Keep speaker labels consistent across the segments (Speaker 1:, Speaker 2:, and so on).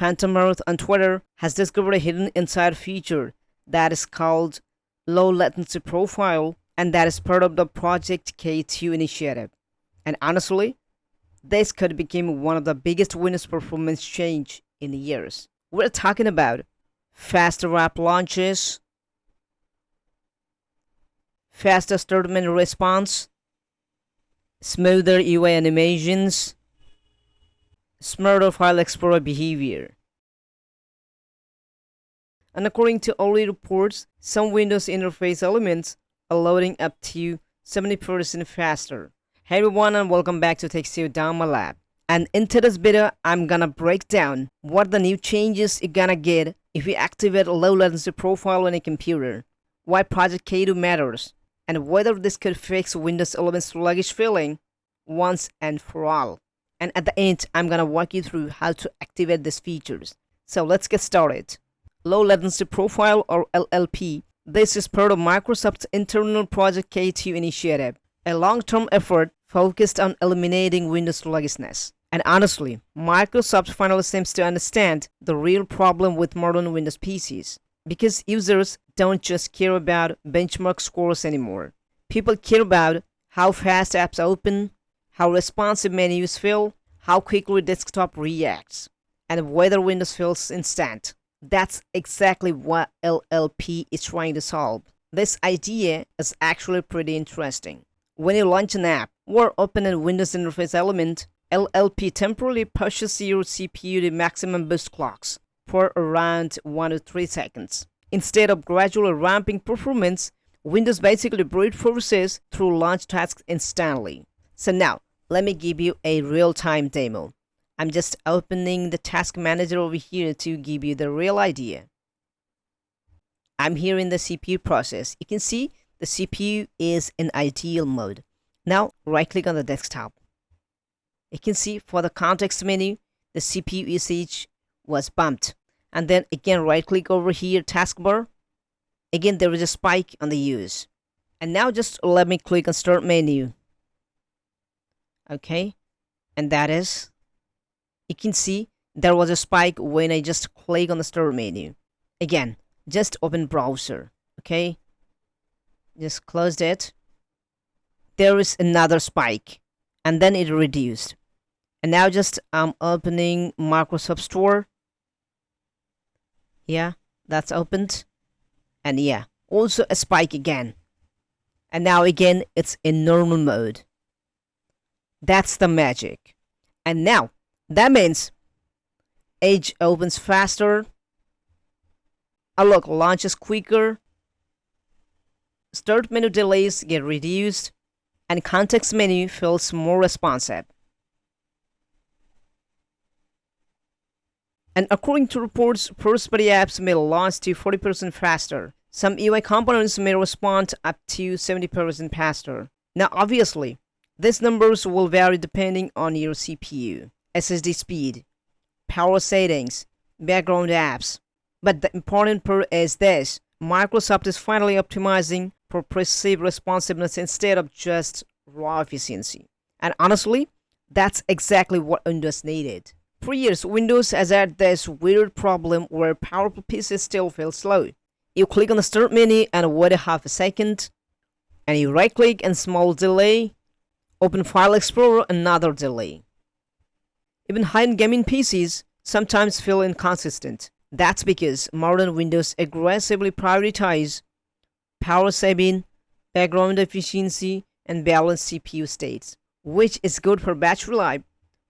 Speaker 1: Phantom Earth on Twitter has discovered a hidden inside feature that is called Low Latency Profile, and that is part of the Project K2 initiative. And honestly, this could become one of the biggest Windows performance change in years. We're talking about faster app launches, faster statement response, smoother UI animations, smarter file explorer behavior. And according to early reports, some Windows interface elements are loading up to 70% faster. Hey everyone, and welcome back to Tech Sudama Lab. And in today's video, I'm gonna break down what the new changes you're gonna get if you activate a low latency profile on a computer, why Project K2 matters, and whether this could fix Windows 11's sluggish feeling once and for all. And at the end, I'm gonna walk you through how to activate these features. So let's get started. Low Latency Profile, or LLP. This is part of Microsoft's internal Project K2 initiative, a long-term effort focused on eliminating Windows sluggishness. And honestly, Microsoft finally seems to understand the real problem with modern Windows PCs, because users don't just care about benchmark scores anymore. People care about how fast apps open, how responsive menus feel, how quickly desktop reacts, and whether Windows feels instant. That's exactly what LLP is trying to solve. This idea is actually pretty interesting. When you launch an app or open a Windows interface element, LLP temporarily pushes your CPU to maximum boost clocks for around 1 to 3 seconds. Instead of gradually ramping performance, Windows basically brute forces through launch tasks instantly. So now, let me give you a real-time demo. I'm just opening the task manager over here to give you the real idea. I'm here in the CPU process. You can see the CPU is in ideal mode. Now, right-click on the desktop. You can see for the context menu, the CPU usage was bumped. And then again, right-click over here, taskbar. Again, there is a spike on the use. And now just let me click on Start Menu. Okay, and that is, you can see there was a spike when I just click on the Start Menu. Again, just open browser. Okay, just closed it. There is another spike, and then it reduced. And now just I'm opening Microsoft Store. Yeah, that's opened. And yeah, also a spike again. And now again, it's in normal mode. That's the magic. And now, that means Edge opens faster. Unlock launches quicker. Start menu delays get reduced. And context menu feels more responsive. And according to reports, first-party apps may launch to 40% faster. Some UI components may respond up to 70% faster. Now, obviously, these numbers will vary depending on your CPU, SSD speed, power settings, background apps. But the important part is this: Microsoft is finally optimizing for perceived responsiveness instead of just raw efficiency. And honestly, that's exactly what Windows needed. For years, Windows has had this weird problem where powerful PCs still feel slow. You click on the Start menu and wait a half a second, and you right-click and small delay. Open File Explorer, another delay. Even high-end gaming PCs sometimes feel inconsistent. That's because modern Windows aggressively prioritize power saving, background efficiency, and balanced CPU states, which is good for battery life,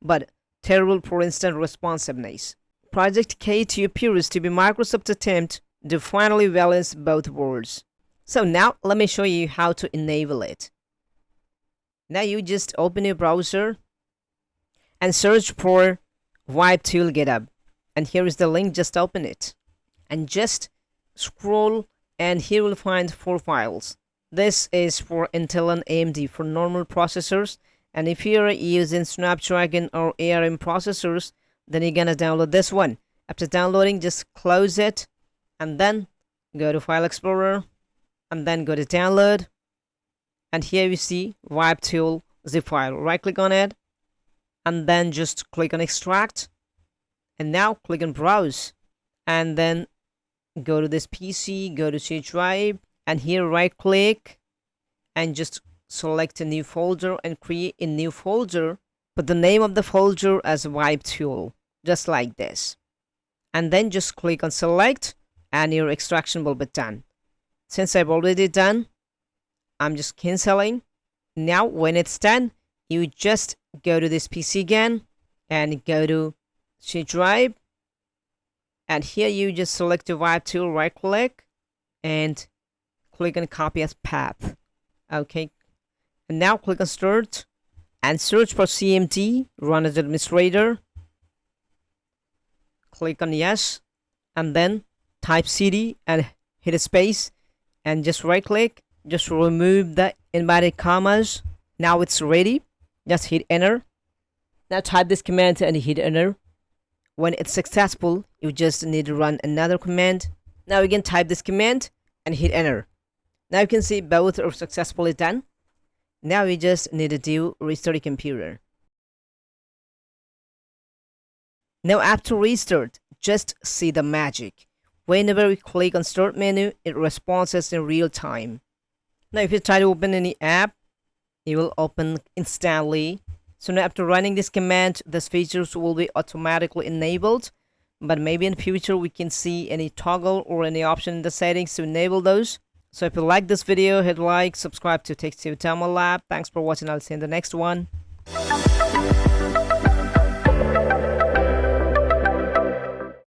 Speaker 1: but terrible for instant responsiveness. Project K2 appears to be Microsoft's attempt to finally balance both worlds. So now let me show you how to enable it. Now you just open your browser and search for ViVeTool GitHub. And here is the link, just open it. And just scroll, and here you'll find 4 files. This is for Intel and AMD for normal processors. And if you're using Snapdragon or ARM processors, then you're gonna download this one. After downloading, just close it, and then go to File Explorer, and then go to Download. And here you see ViVeTool zip file. Right click on it, and then just click on Extract, And now click on browse, and then go to this PC, go to C drive, and here right click and just select a new folder and create a new folder. Put the name of the folder as ViVeTool, just like this. And then just click on select and your extraction will be done. Since I've already done, I'm just canceling. Now when it's done, you just go to this PC again and go to C drive, and here you just select the ViVeTool, right click and click on copy as path. Okay, and now click on start and search for CMD, run as administrator. Click on yes, and then type cd and hit a space, and just right click, just remove the invalid commas. Now it's ready, just hit enter. Now type this command and hit enter. When it's successful, you just need to run another command. Now you can type this command and hit enter. Now you can see both are successfully done. Now you just need to do restart your computer. Now after restart, just see the magic. Whenever we click on start menu, it responds in real time. Now if you try to open any app, it will open instantly. So now after running this command, these features will be automatically enabled. But maybe in the future we can see any toggle or any option in the settings to enable those. So if you like this video, hit like, subscribe to Tech Sudama Lab. Thanks for watching. I'll see you in the next one.